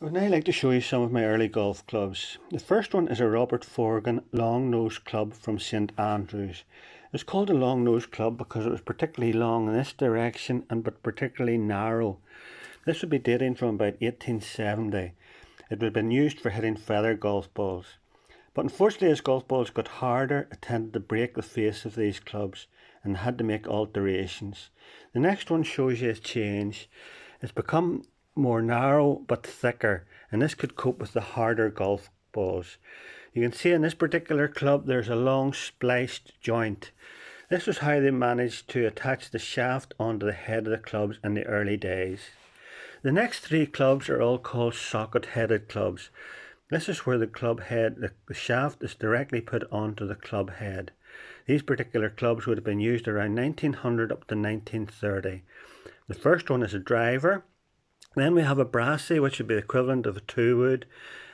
I would now like to show you some of my early golf clubs. The first one is a Robert Forgan long nose club from St Andrews. It's called a long nose club because it was particularly long in this direction and but particularly narrow. This would be dating from about 1870. It would have been used for hitting feather golf balls. But unfortunately as golf balls got harder, it tended to break the face of these clubs and had to make alterations. The next one shows you a change. It's become more narrow but thicker, and this could cope with the harder golf balls. You can see in this particular club there's a long spliced joint. This was how they managed to attach the shaft onto the head of the clubs in the early days. The next three clubs are all called socket-headed clubs. This is where the club head, the shaft is directly put onto the club head. These particular clubs would have been used around 1900 up to 1930. The first one is a driver. Then we have a brassy, which would be the equivalent of a 2-wood,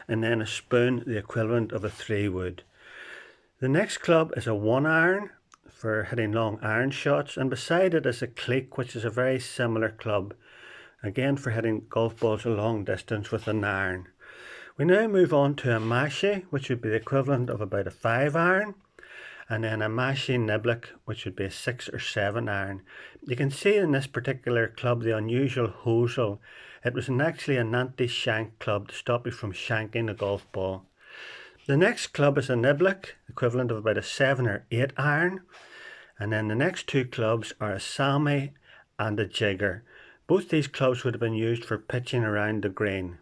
and then a spoon, the equivalent of a 3-wood. The next club is a 1-iron for hitting long iron shots, and beside it is a cleek, which is a very similar club, again for hitting golf balls a long distance with an iron. We now move on to a mashie, which would be the equivalent of about a 5-iron, and then a mashie niblick, which would be a 6 or 7-iron. You can see in this particular club the unusual hosel. It was actually an anti-shank club to stop you from shanking a golf ball. The next club is a niblick, equivalent of about a 7 or 8-iron. And then the next two clubs are a sammy and a jigger. Both these clubs would have been used for pitching around the green.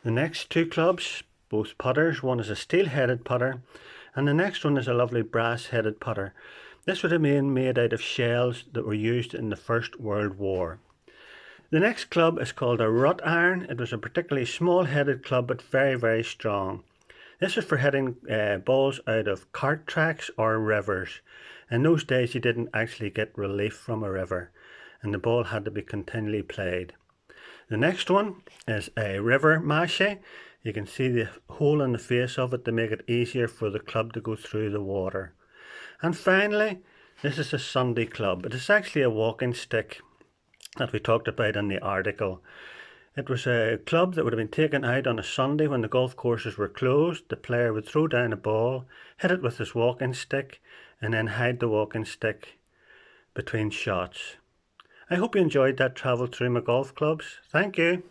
The next two clubs, both putters, one is a steel-headed putter and the next one is a lovely brass-headed putter. This would have been made out of shells that were used in the First World War. The next club is called a wrought iron. It was a particularly small-headed club but very, very strong. This was for hitting balls out of cart tracks or rivers. In those days you didn't actually get relief from a river and the ball had to be continually played. The next one is a river mashie. You can see the hole in the face of it to make it easier for the club to go through the water. And finally, this is a Sunday club. It is actually a walking stick that we talked about in the article. It was a club that would have been taken out on a Sunday when the golf courses were closed. The player would throw down a ball, hit it with his walking stick, and then hide the walking stick between shots. I hope you enjoyed that travel through my golf clubs. Thank you.